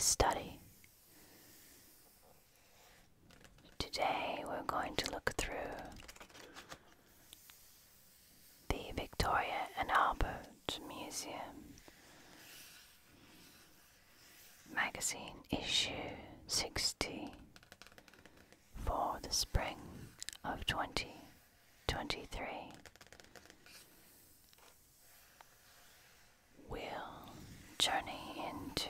this study. Today we're going to look through the Victoria and Albert Museum magazine issue 60 for the spring of 2023. We'll journey into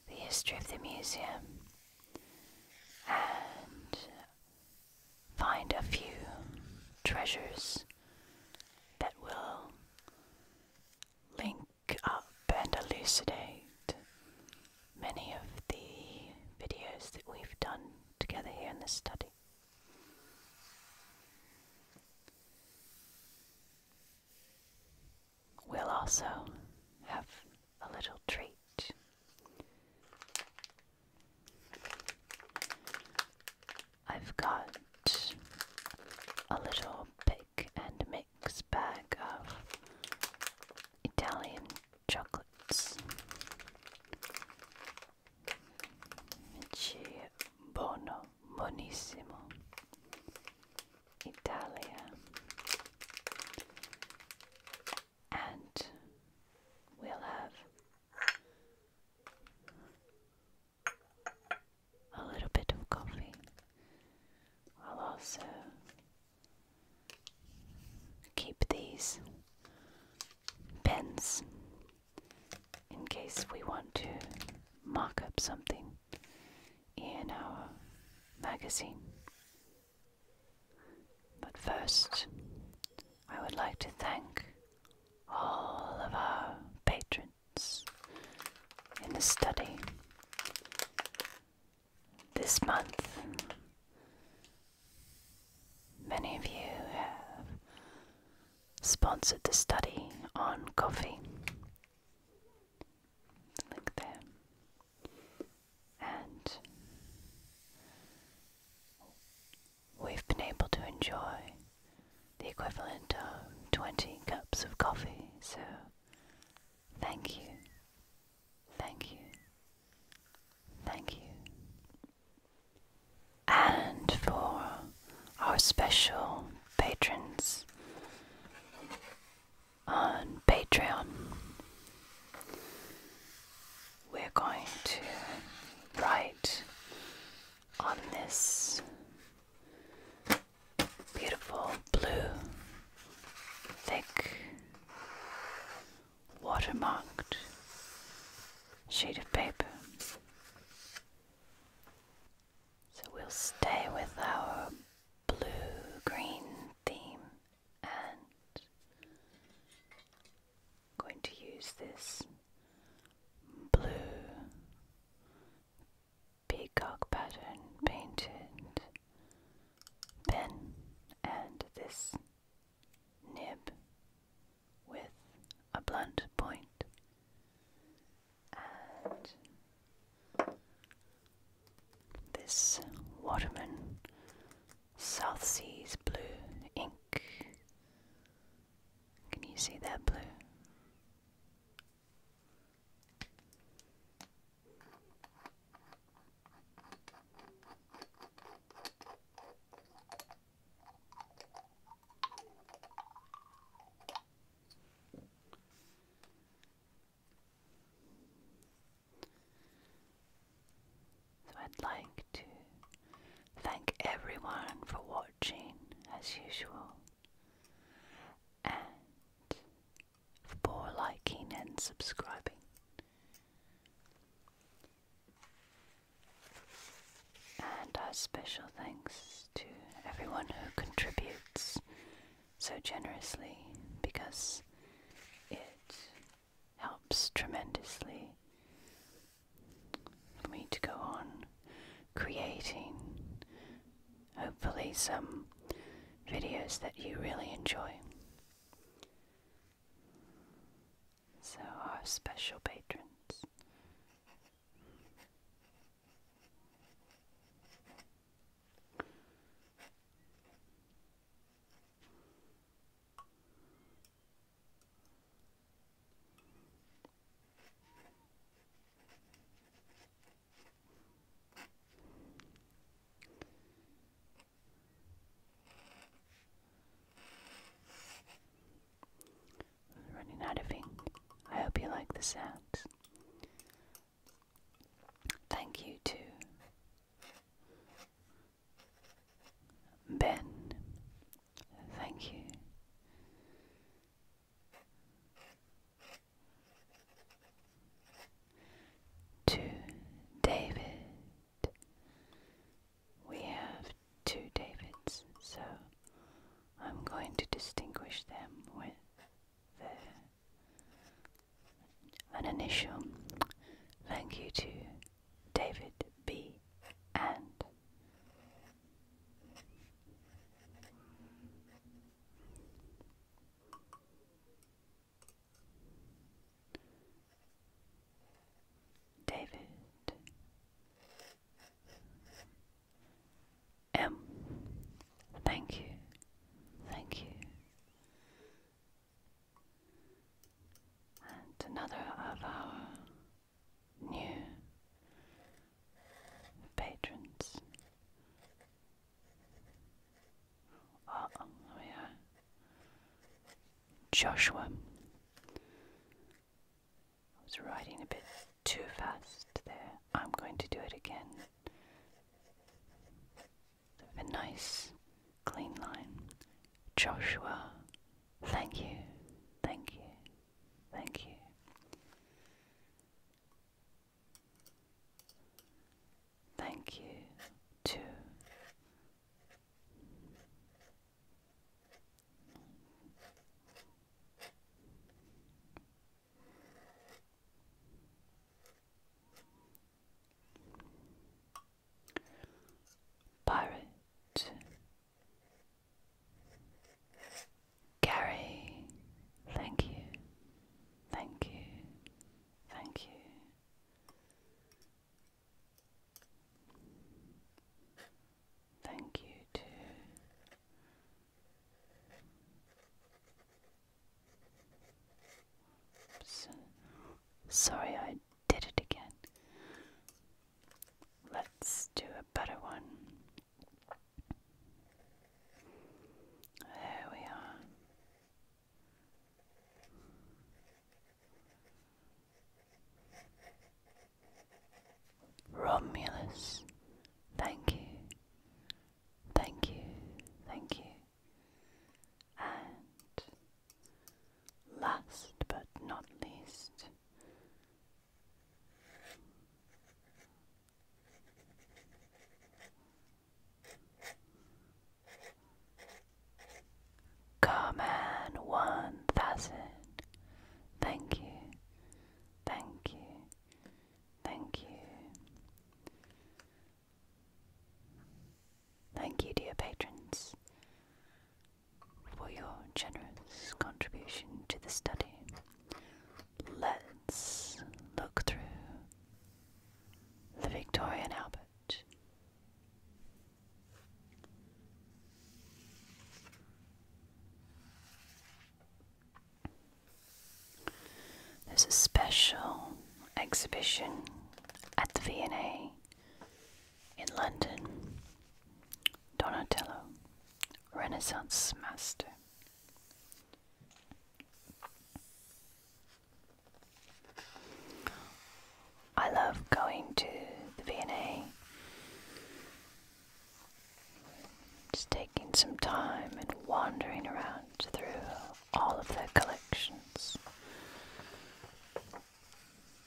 the history of the museum and find a few treasures that will link up and elucidate many of the videos that we've done together here in this study. We'll also have a little treat. I've got a little pick and mix bag of Italian chocolates. Buono, buonissimo, Italia. And we'll have a little bit of coffee. I'll also keep these pens in case we want to mark up something in our magazine. But first, I would like to thank all of our patrons in the study. This month, many of you have sponsored the study on coffee. Link there. And we've been able to enjoy the equivalent of 20 cups of coffee, so thank you, thank you, thank you. And for our special patrons on Patreon, we're going to write on this beautiful blue, thick, watermarked sheet of paper. So we'll stay with our blue-green theme and I'm going to use this blue peacock pattern painted pen and this nib with a blunt point and this Waterman South Seas blue ink. Can you see that blue? I'd like to thank everyone for watching as usual and for liking and subscribing. And a special thanks to everyone who contributes so generously because it helps tremendously for me to go on creating hopefully some videos that you really enjoy. So our special patrons. Thank you to Ben. Thank you. To David. We have two Davids, so I'm going to distinguish them with an initial. Thank you to David B. and David M. Thank you. Thank you. And another of our new patrons. Oh, we are Joshua. I was writing a bit too fast there. I'm going to do it again. A nice, clean line. Joshua, thank you, thank you, thank you. Thank you to Pirate, Gary, thank you, thank you, thank you. Thank you to sorry, I did it again. Let's do a better one. There we are. Romulus, thank you, thank you, thank you. And last but not least, Carman 1000. Thank you, thank you, thank you. Thank you, dear patrons, for your generous contribution to the study. Let's look through the Victorian Albert. There's a special exhibition at the V&A in London. Donatello, Renaissance Master. I love going to the V&A, just taking some time and wandering around through all of their collections.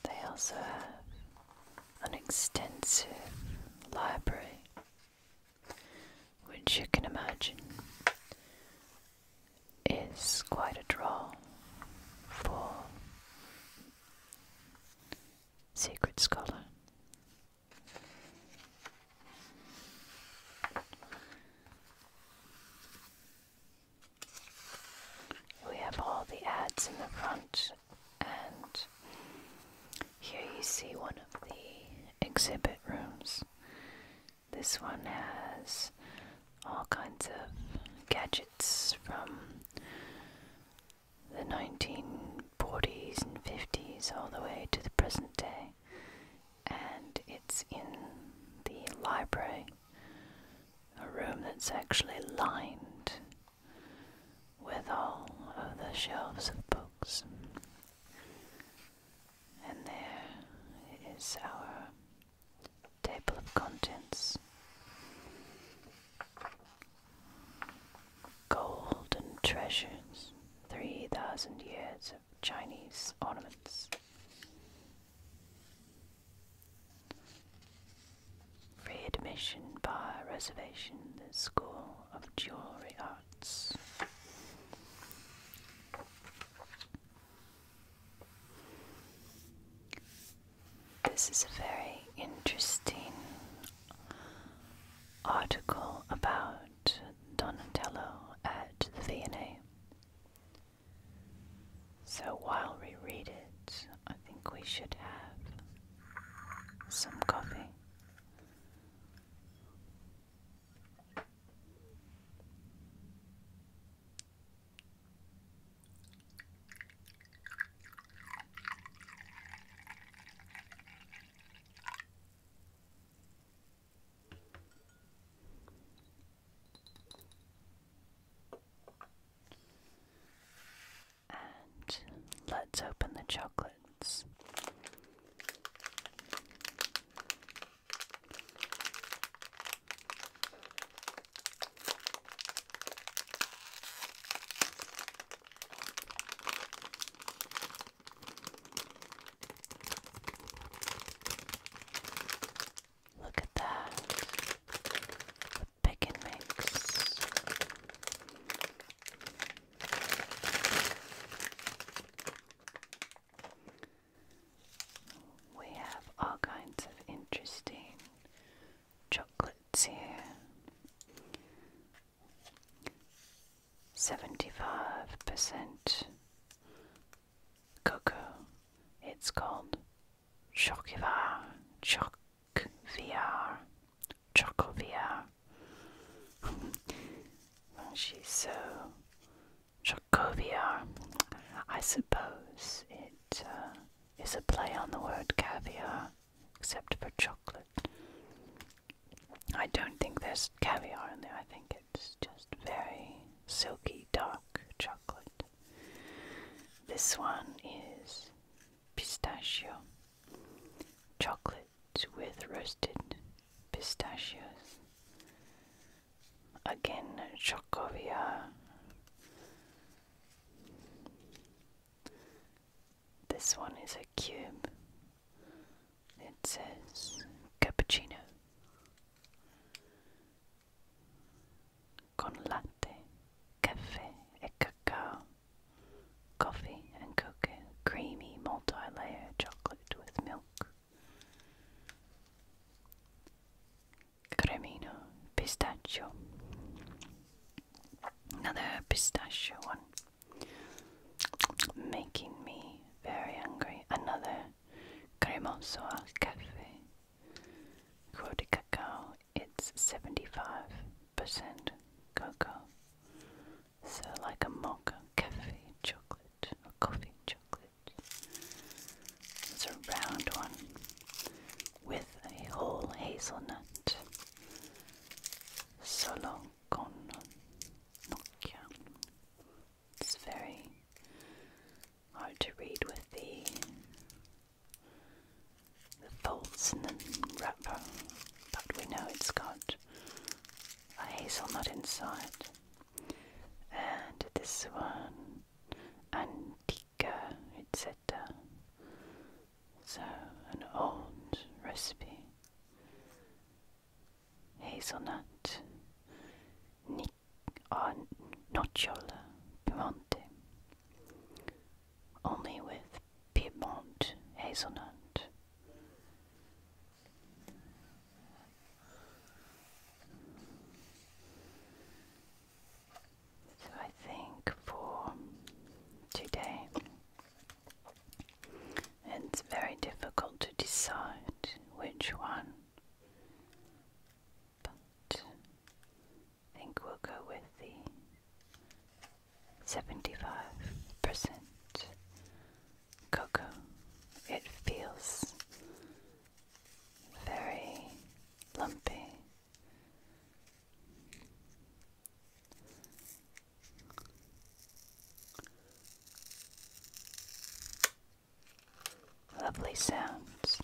They also have an extensive library, which you can imagine is quite a draw for Secret Scholar. We have all the ads in the front, and here you see one of the exhibit rooms. This one has all kinds of gadgets from the 1940s and 50s all the way to the present day, and it's in the library, a room that's actually lined with all of the shelves of books. And there is our of contents. Golden treasures, 3,000 years of Chinese ornaments. Free admission by reservation, the School of Jewelry Arts. This is a very interesting article about Donatello at the V&A. So while we read it, I think we should have some coffee. And let's open the chocolates. Look at that, the pick and mix. We have all kinds of interesting chocolates here. 75% cocoa. It's called Chocoviar. Chocoviar. She's so Chocoviar. I suppose it is a play on the word caviar, except for chocolate. I don't think there's caviar in there. I think it's just very silky, dark chocolate. This one is pistachio. Chocolate with roasted pistachios. Again, Chocovia. This one is a cube. It says cappuccino con latte, caffè e cacao, coffee and cocoa, creamy multi-layer chocolate with milk. Cremino pistachio. Another pistachio one. Making me very hungry. Another cremoso al caffè. Croix de cacao. It's 75% cocoa. So like a mocha cafe chocolate or coffee chocolate. It's a round one with a whole hazelnut. Solo con noccia. It's very hard to read with the folds in the wrapper, but we know it's got a hazelnut inside. And this one, Antica, etc. So an old recipe. Hazelnut, nocciola, Piemonte, only with Piedmont hazelnut. So I think for today, it's very difficult to decide which one, but I think we'll go with the 75% cocoa. It feels very lumpy. Lovely sounds.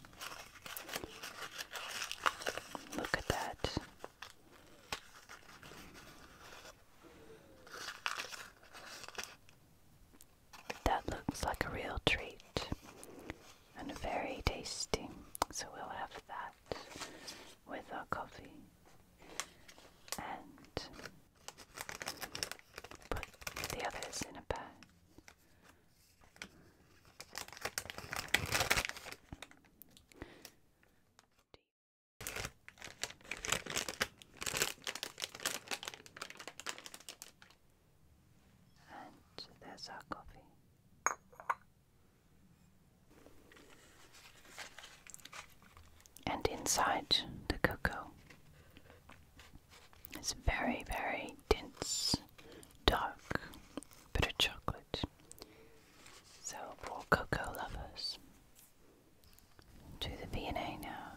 coffee and put the others in a bag. And there's our coffee. And inside the cocoa is very, very dense, dark, bitter chocolate. So for cocoa lovers, to the V&A now.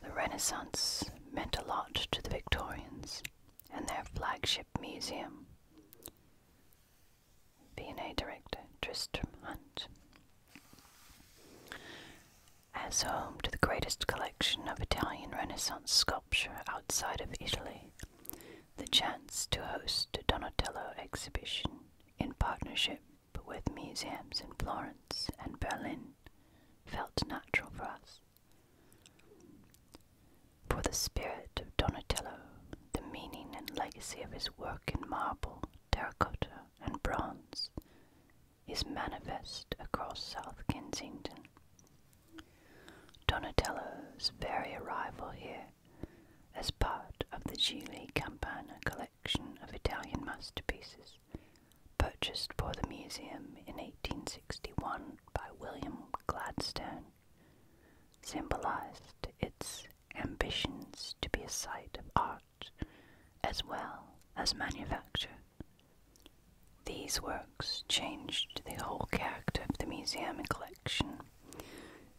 The Renaissance meant a lot to the Victorians and their flagship museum. V&A director Tristram Hunt, as home to the greatest collection of Italian Renaissance sculpture outside of Italy, the chance to host a Donatello exhibition in partnership with museums in Florence and Berlin felt natural for us. For the spirit of Donatello, the meaning and legacy of his work in marble, terracotta, and bronze is manifest across South Kensington. Donatello's very arrival here as part of the Gigli Campana collection of Italian masterpieces purchased for the museum in 1861 by William Gladstone symbolized its ambitions to be a site of art as well as manufacture. These works changed the whole character of the museum and collection,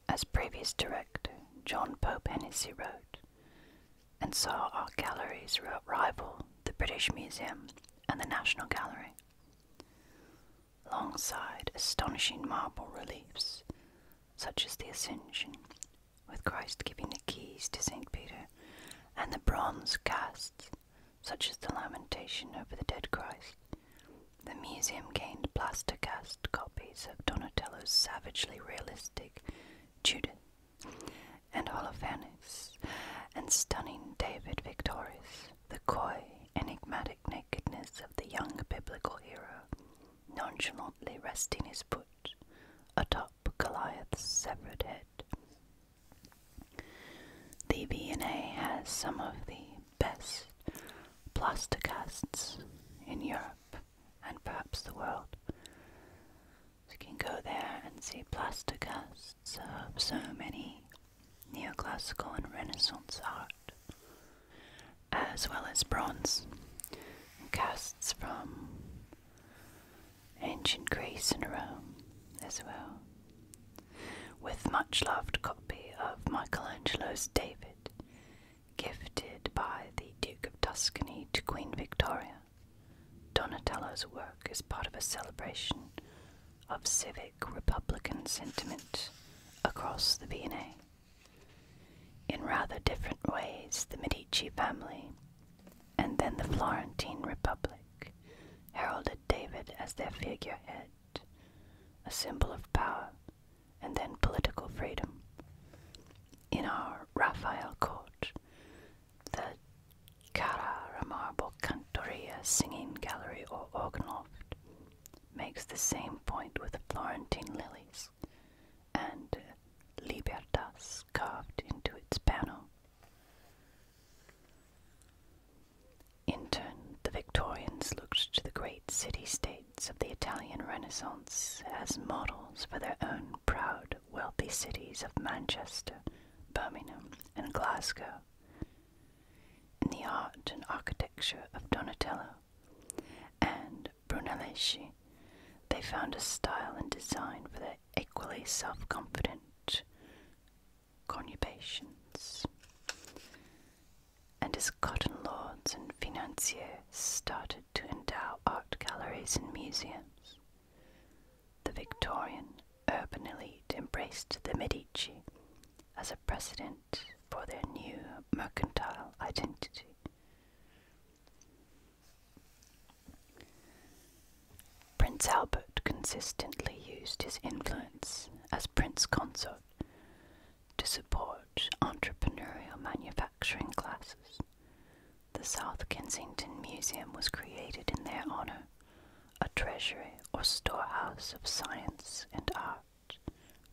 as previous director John Pope Hennessy wrote, and saw our galleries rival the British Museum and the National Gallery, alongside astonishing marble reliefs such as the Ascension, with Christ giving the keys to St. Peter, and the bronze casts such as the Lamentation over the Dead Christ. The museum gained plaster cast copies of Donatello's savagely realistic Judith and Holofernes, and stunning David Victorious, the coy, enigmatic nakedness of the young biblical hero, nonchalantly resting his foot atop Goliath's severed head. The V&A has some of the best plaster casts in Europe and perhaps the world. You can go there and see plaster casts of so many neoclassical and Renaissance art, as well as bronze casts from ancient Greece and Rome as well, with much loved copy of Michelangelo's David, gifted by the Duke of Tuscany to Queen Victoria. Donatello's work is part of a celebration of civic republican sentiment across the V&A. In rather different ways, the Medici family and then the Florentine Republic heralded David as their figurehead, a symbol of power and then political freedom. In our Raphael court, the Carrara Marble Cantoria Singing Gallery or Organ Loft makes the same point with the Florentine lilies and Libertas carved into its panel. In turn, the Victorians looked to the great city-states of the Italian Renaissance as models for their own proud, wealthy cities of Manchester, Birmingham, and Glasgow. In the art and architecture of Donatello and Brunelleschi, they found a style and design for their equally self-confident conurbations. And as cotton lords and financiers started to endow art galleries and museums, the Victorian urban elite embraced the Medici as a precedent for their new mercantile identity. Prince Albert consistently used his influence as Prince Consort to support entrepreneurial manufacturing manufacturing classes. The South Kensington Museum was created in their honor, a treasury or storehouse of science and art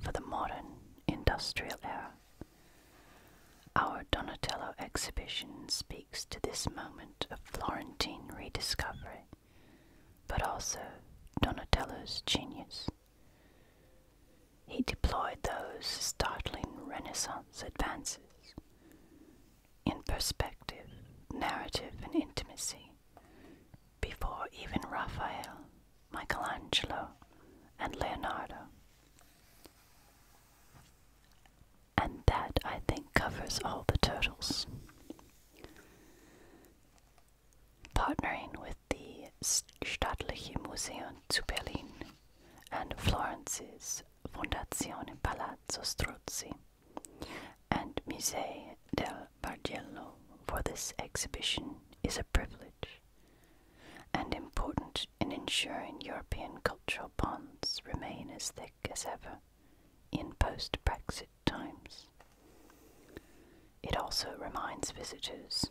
for the modern industrial era. Our Donatello exhibition speaks to this moment of Florentine rediscovery, but also Donatello's genius. He deployed those startling Renaissance advances in perspective, narrative, and intimacy before even Raphael, Michelangelo, and Leonardo. And that, I think, covers all the totals. Partnering with the Staatliche Museum zu Berlin and Florence's Fondazione Palazzo Strozzi and Musée del Bargello for this exhibition is a privilege, and important in ensuring European cultural bonds remain as thick as ever in post-Brexit times. It also reminds visitors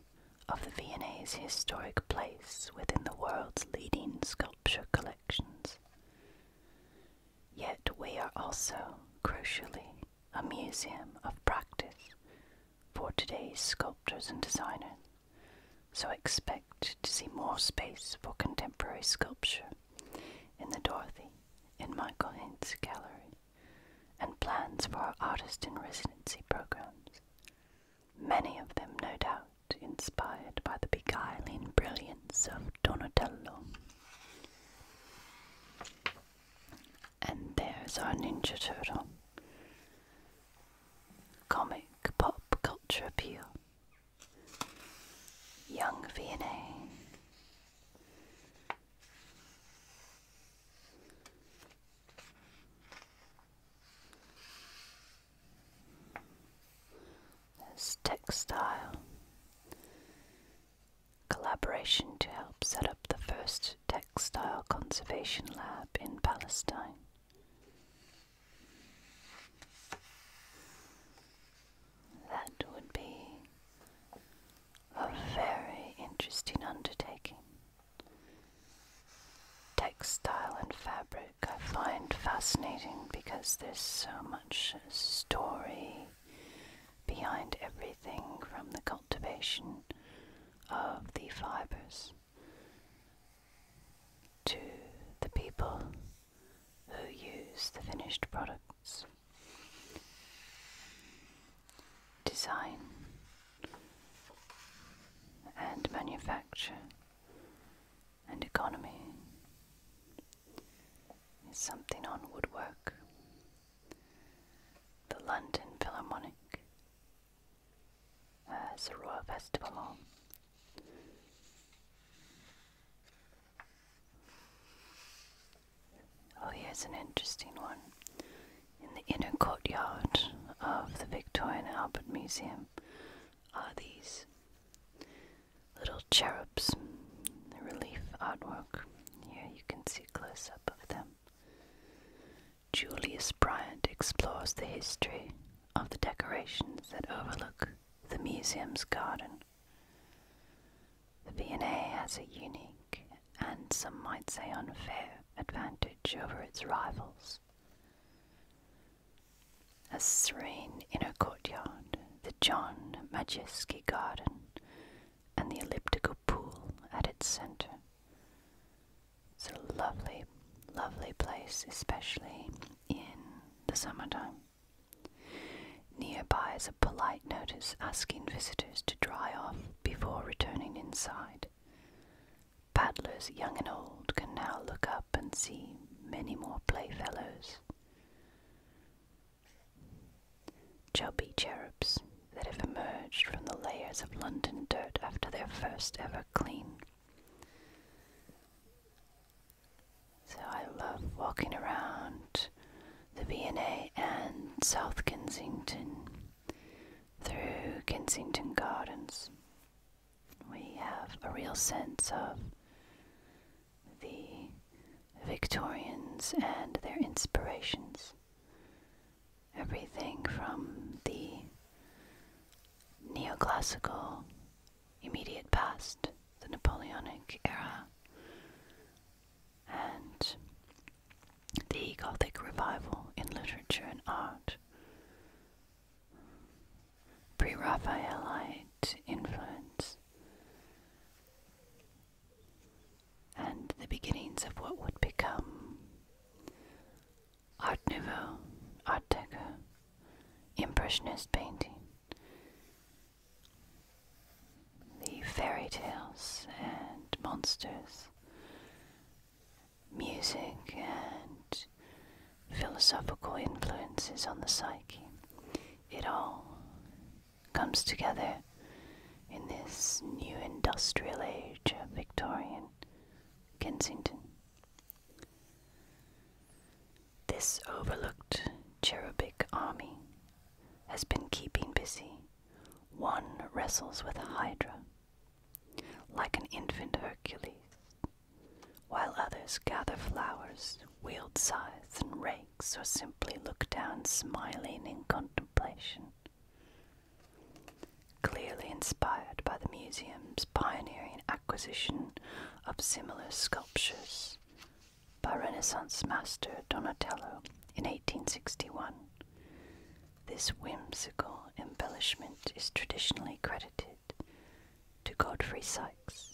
of the V&A's historic place within the world's leading sculpture collections. Yet we are also, crucially, a museum of practice for today's sculptors and designers, so expect to see more space for contemporary sculpture in the Dorothy and Michael Hintz Gallery, and plans for our artist-in-residency programs, many of them no doubt inspired by the beguiling brilliance of Donatello. And there's our Ninja Turtle. Comic pop culture appeal. Young V&A. There's textile. Collaboration to help set up the first textile conservation lab in Palestine. That would be a very interesting undertaking. Textile and fabric I find fascinating because there's so much story behind everything, from the cultivation of the fibers to the people who use the finished products. Design and manufacture and economy is something on woodwork. The London Philharmonic has a Royal Festival Hall. Oh, here's an interesting one. In the inner courtyard of the Victorian Albert Museum are these little cherubs, the relief artwork. Here you can see a close-up of them. Julius Bryant explores the history of the decorations that overlook the museum's garden. The V&A has a unique, and some might say unfair, advantage over its rivals. A serene inner courtyard, the John Majewski Garden, and the elliptical pool at its center. It's a lovely, lovely place, especially in the summertime. Nearby is a polite notice asking visitors to dry off before returning inside. Paddlers young and old can now look up and see many more playfellows. Chubby cherubs that have emerged from the layers of London dirt after their first ever clean. So I love walking around the V&A and South Kensington through Kensington Gardens. We have a real sense of the Victorians and their inspirations. Everything from the neoclassical immediate past, the Napoleonic era, and the Gothic revival in literature and art, pre-Raphaelite influence, and the beginnings of what would become Art Nouveau, Art Deco, Impressionist painting. The fairy tales and monsters, music and philosophical influences on the psyche. It all comes together in this new industrial age of Victorian Kensington. This overlooked cherubic army has been keeping busy. One wrestles with a hydra, like an infant Hercules, while others gather flowers, wield scythes and rakes, or simply look down smiling in contemplation. Clearly inspired by the museum's pioneering acquisition of similar sculptures by Renaissance master Donatello in 1861, this whimsical embellishment is traditionally credited to Godfrey Sykes,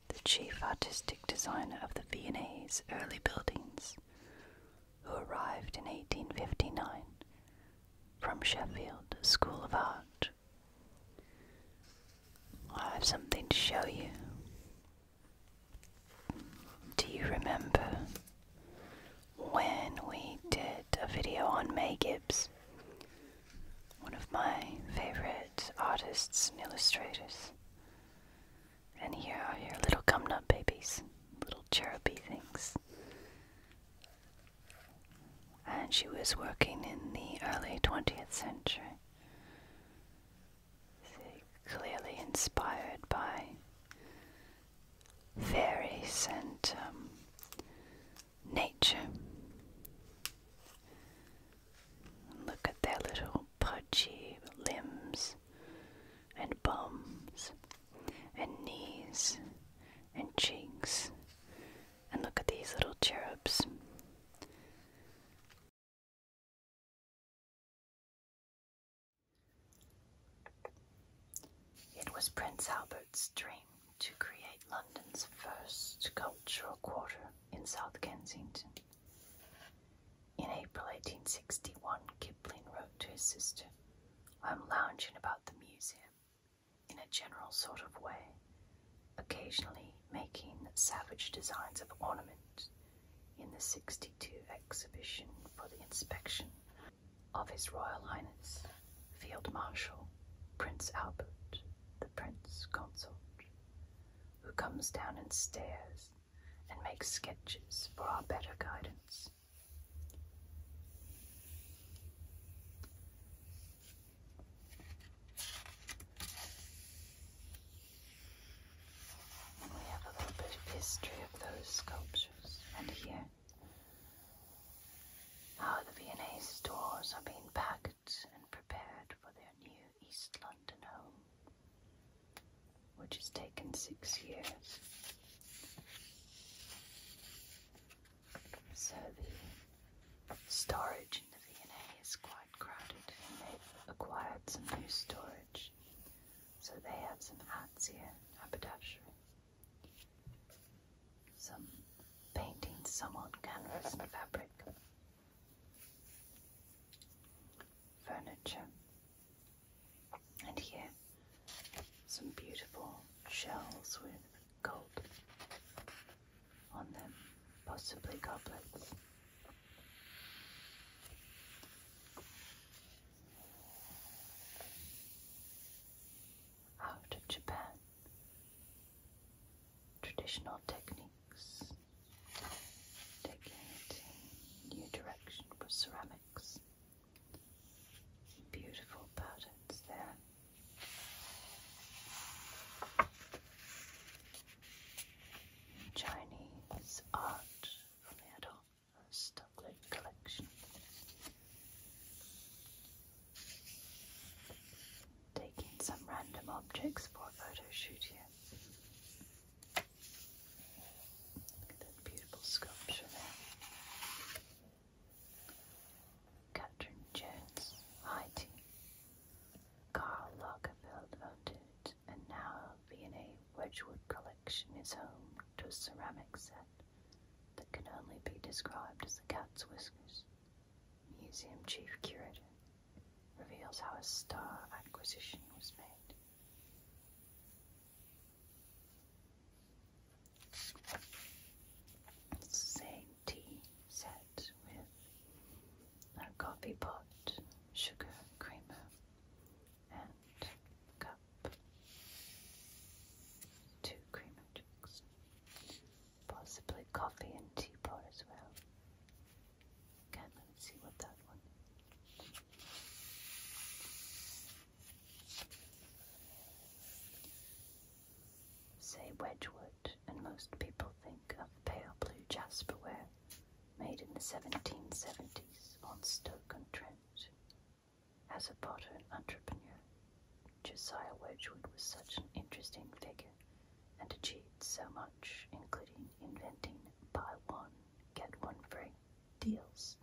the chief artistic designer of the Viennese early buildings, who arrived in 1859 from Sheffield School of Art. I have something to show you. Do you remember when we did a video on May Gibbs, one of my favorite artists and illustrators? And here are your little gumnut babies, little cheruby things. And she was working in the early 20th century. Clearly inspired by fairies and nature. Look at their little pudgy limbs and bums and knees and cheeks. And look at these little cherubs. It was Prince Albert's dream to create London's first cultural quarter in South Kensington. In April 1861, Kipling wrote to his sister, "I'm lounging about the museum in a general sort of way, occasionally making savage designs of ornament in the '62 exhibition for the inspection of His Royal Highness Field Marshal Prince Albert, the Prince Consort, who comes down and stares and makes sketches for our better guidance." And we have a little bit of history of those sculptures, and here how the Viennese stores are being packed and prepared for their new East London home, which has taken 6 years. So the storage in the V&A is quite crowded, and they've acquired some new storage. So they have some hats here, haberdashery, some paintings, some on canvas and fabric, furniture, and here some beautiful shells with gold on them, possibly goblets. Out of Japan, traditional techniques, taking it in a new direction for ceramics. Beautiful patterns there. Chinese art from the adult Stocklet collection. Taking some random prime objects for a photo shoot here. Look at that beautiful sculpture there. Catherine Jones, Haiti. Karl Lagerfeld owned it, and now V&A Wedgwood collection is home to a ceramic set that can only be described as the cat's whiskers. Museum chief curator reveals how a star acquisition was made. It's the same tea set with a coffee pot, sugar, creamer, and cup. 2 creamer jugs. Possibly coffee and teapot as well. Again, let's see what that one is. Say Wedgwood, and most people think of pale blue jasperware made in the 1770s on Stoke-on-Trent. As a potter and entrepreneur, Josiah Wedgwood was such an interesting figure and achieved so much, including inventing buy one, get one free deals.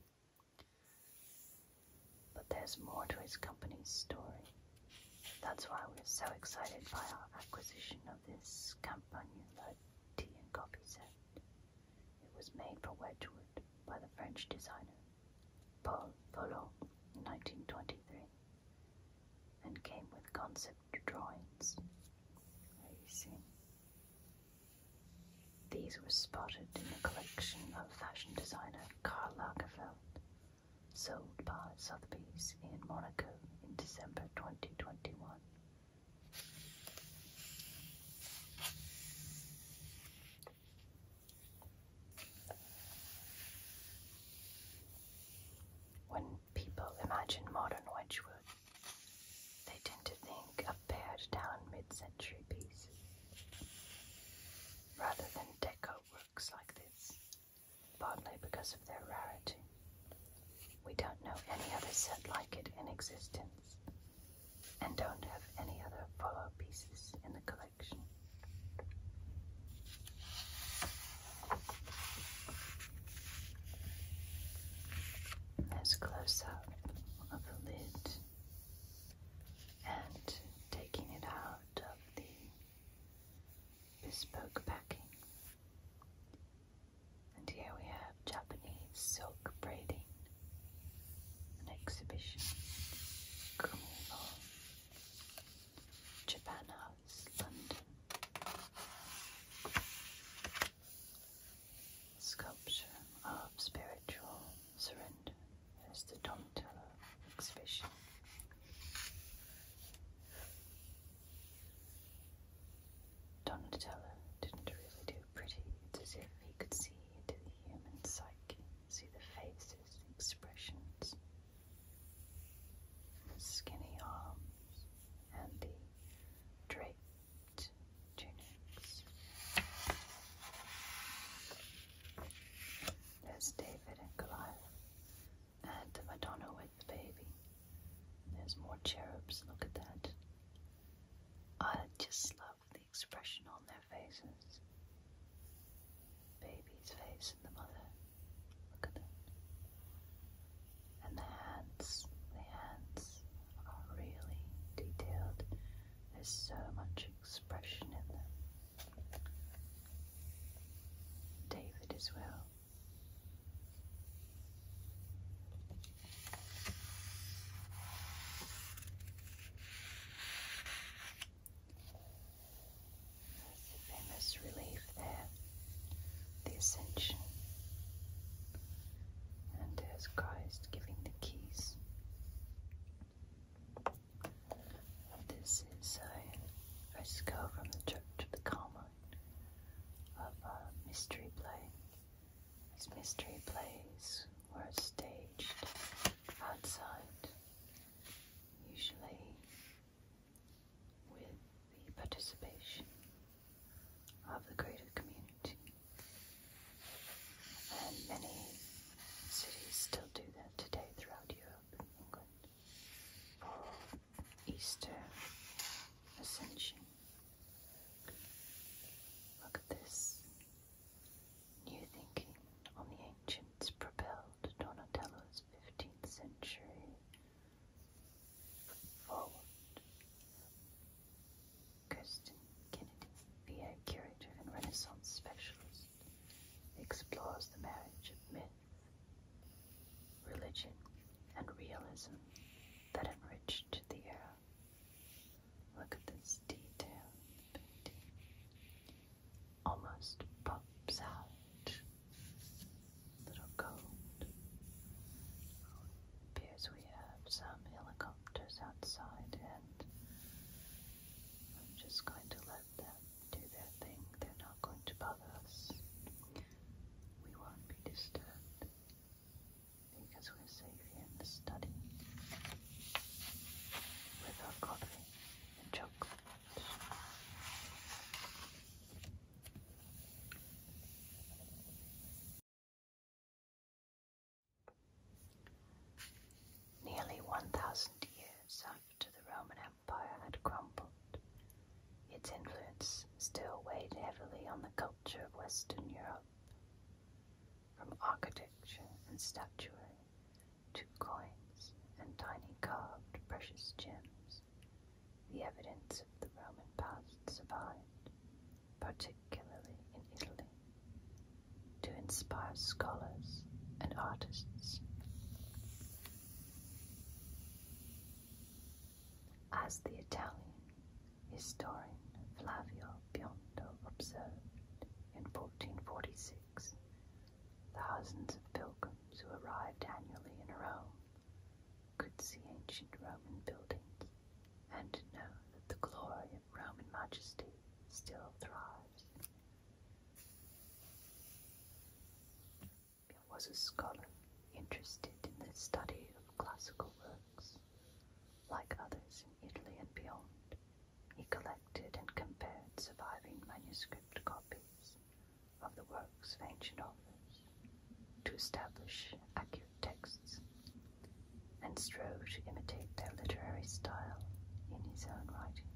But there's more to his company's story. That's why we're so excited by our acquisition of this Campagne-led tea and coffee set. It was made for Wedgwood by the French designer Paul Vollot in 1923 and came with concept drawings. There you see. These were spotted in the collection of fashion designer Karl Lagerfeld, sold by Sotheby's in Monaco in December 2021. When people imagine modern Wedgwood, they tend to think of pared down mid-century pieces, rather than deco works like this, partly because of their rarity. We don't know any other set like it in existence, and don't have any other follow pieces in the collection. There's a close-up of the lid and taking it out of the bespoke packing. And here we have Japanese silk braiding, an exhibition, Kumiho, Japan House, London. Sculpture of spiritual surrender. There's the Donatello exhibition. Donatello didn't really do pretty. It's as if he could see into the human psyche, see the faces, the expressions, the skinny arms, and the draped tunics. There's David and Goliath, and the Madonna with the baby. There's more cherubs, look at that. I just love the expression on their faces. Baby's face and the mother. Look at that. And the hands are really detailed. There's so much expression in them. David as well. There's the famous relief there, the Ascension. And there's Christ giving the keys. This is a fresco from the Church of the Carmine of a mystery play. These mystery plays were staged outside, usually with the participation of the greater community. And many cities still do that today throughout Europe and England. For Easter, origin and realism that enriched the era. Look at this detail in the painting. Almost pops out. Little gold. Appears we have some helicopters outside, and I'm just going to let them do their thing. They're not going to bother us. We won't be disturbed because we're safe here in the study with our coffee and chocolate. Nearly 1,000 years after the Roman Empire had crumbled, its influence still weighed heavily on the culture of Western Europe. From architecture and statuary to coins and tiny carved precious gems, the evidence of the Roman past survived, particularly in Italy, to inspire scholars and artists. As the Italian historian Flavio Biondo observed in 1446, thousands of pilgrims who arrived annually in Rome could see ancient Roman buildings and know that the glory of Roman majesty still thrives. He was a scholar interested in the study of classical works. Like others in Italy and beyond, he collected and compared surviving manuscript copies of the works of ancient authors to establish accurate texts, and strove to imitate their literary style in his own writing.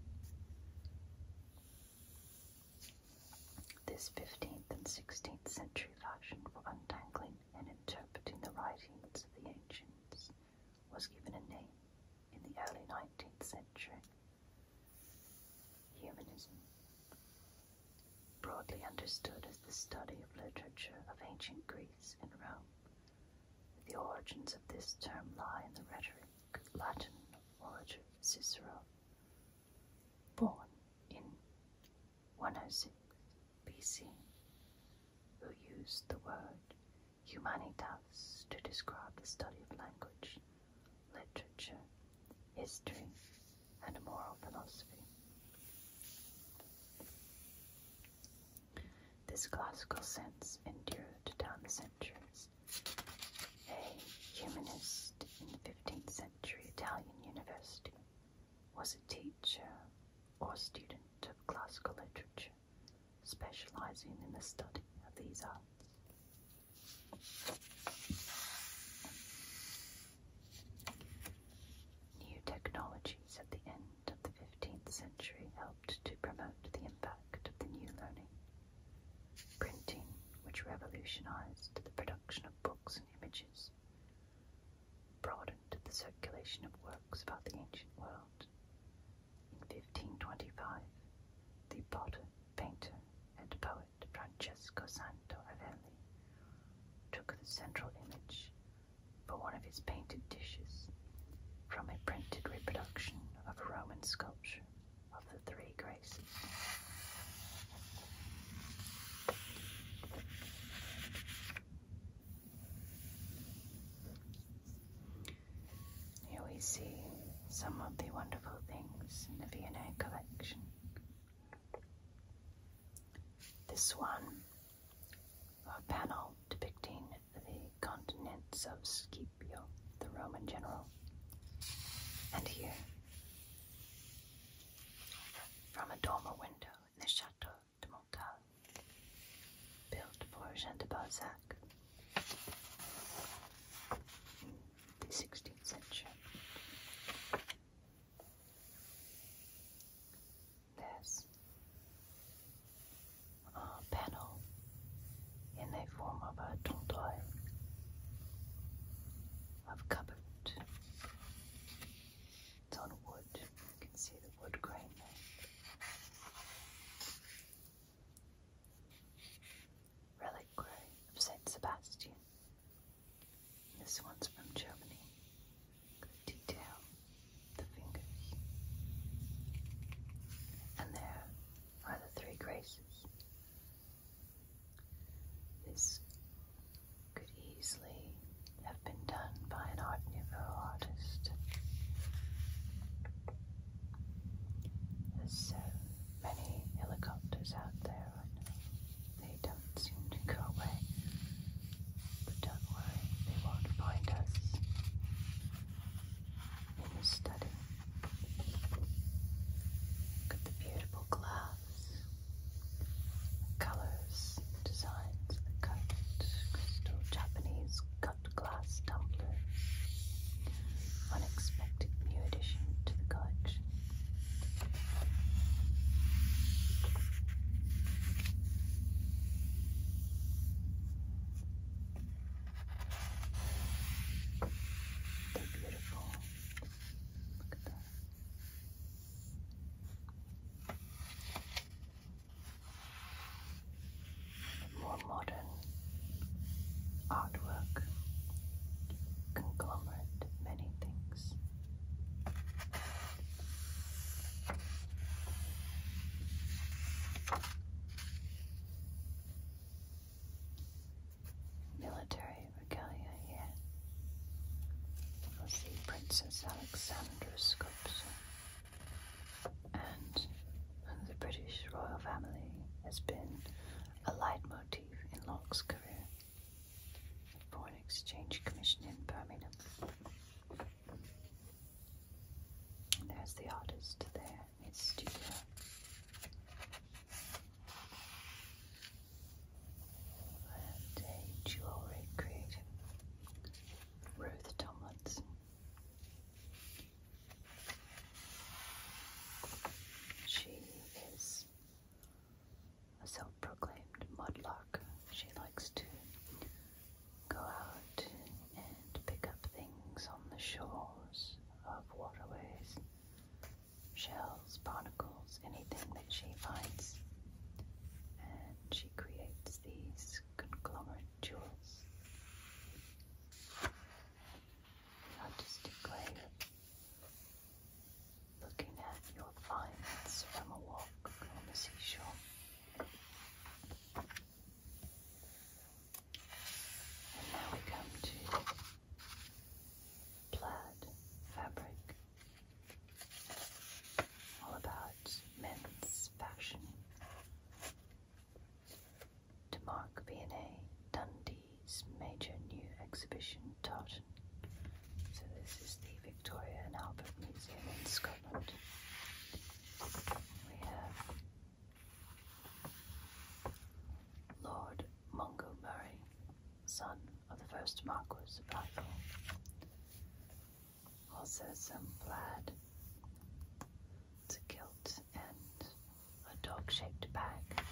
This 15th and 16th century fashion for untangling and interpreting the writings of the ancients was given a name in the early 19th century: humanism, broadly understood as the study of literature of ancient Greece and Rome. The origins of this term lie in the rhetoric Latin orator Cicero, born in 106 BC, who used the word humanitas to describe the study of language, literature, history, and moral philosophy. This classical sense endured down the centuries. A humanist in the 15th century Italian university was a teacher or student of classical literature, specializing in the study of these arts. New technologies at the end of the 15th century helped to promote the impact of the new learning. Printing, which revolutionized the production of books and images, broadened the circulation of works about the ancient world. In 1525, the potter, painter, and poet Francesco Santo Avelli took the central image for one of his painted dishes from a printed reproduction of a Roman sculpture of the Three Graces. Here we see some of the wonderful things in the V&A collection. This one, a panel depicting the continents of Scipio, the Roman general. And here, from a dormer window in the Chateau de Montal, built for Jean de Balzac in the 16th century. There's a panel in the form of a tondeau of cupboard. It's on wood. You can see the wood grain there. Reliquary of St. Princess Alexandra sculpture, and the British royal family has been a leitmotif in Locke's career. Foreign Exchange Commission in Birmingham. And there's the artist there in his studio. And a jewelry creator, Ruth Tomlinson. She is a self-proclaimed mudlarker. She likes to go out and pick up things on the shores of waterways, shells, barnacles, anything that she finds, and she creates these conglomerate jewels. Artistically looking at your finds from a walk on the seashore. And now we come to plaid fabric, all about men's fashion. To mark V&A Dundee's major new exhibition, Tartan. So this is the Victoria and Albert Museum in Scotland. We have Lord Montgomery, son of the first Marquis of Atholl. Also some plaid. It's a kilt and a dog-shaped bag.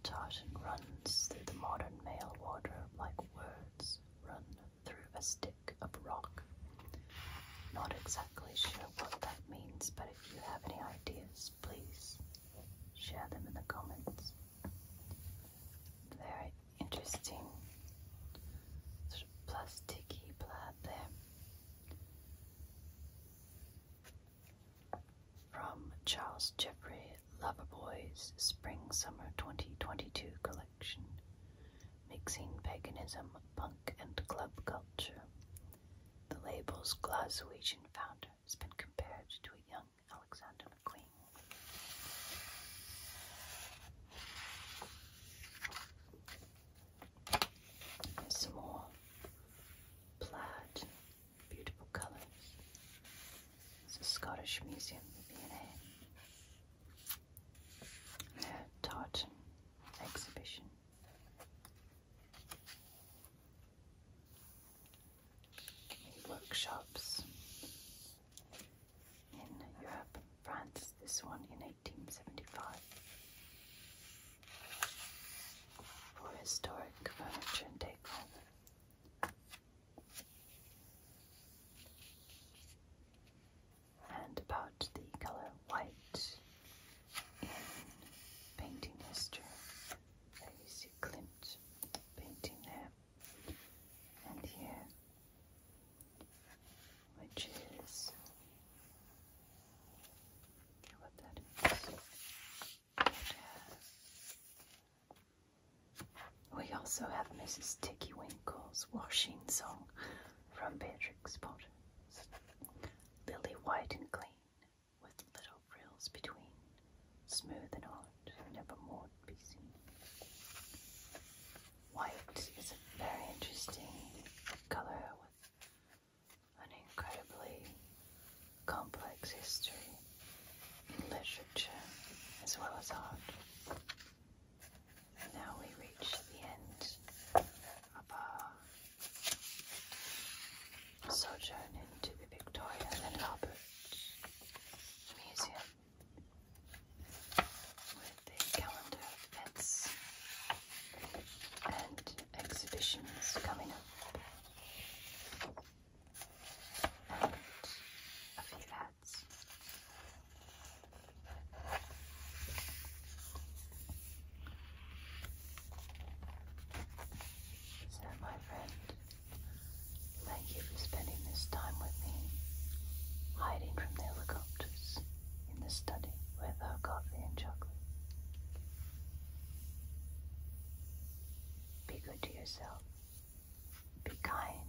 Tartan runs through the modern male wardrobe like words run through a stick of rock. Not exactly sure what that means, but if you have any ideas, please share them in the comments. Very interesting sort of plasticky plaid there. From Charles Jeffrey Loverboy's Spring-Summer 2022 collection, mixing paganism, punk and club culture. The label's Glaswegian founder has been compared to a young Alexander McQueen. There's some more plaid, beautiful colours. It's a Scottish museum in V&A. Their tartan exhibition. Workshops in Europe, France, this one in 1875, for historic furniture and decor. And about the colour white in painting history. There you see Klimt painting there, and here, which is what that is. We also have Mrs. Ticky Winkle's washing song from Beatrix Potter. Lily white and clean, with little frills between, smooth and odd, never more to be seen. White is a very interesting colour with an incredibly complex history in literature as well as art. And now we reach the end of our sojourn into the Victoria and Albert Museum with the calendar of events and exhibitions coming up, and a few ads. So my friend, thank you for spending this time with me, hiding from the helicopters in the study with our coffee and chocolate. Be good to yourself. Be kind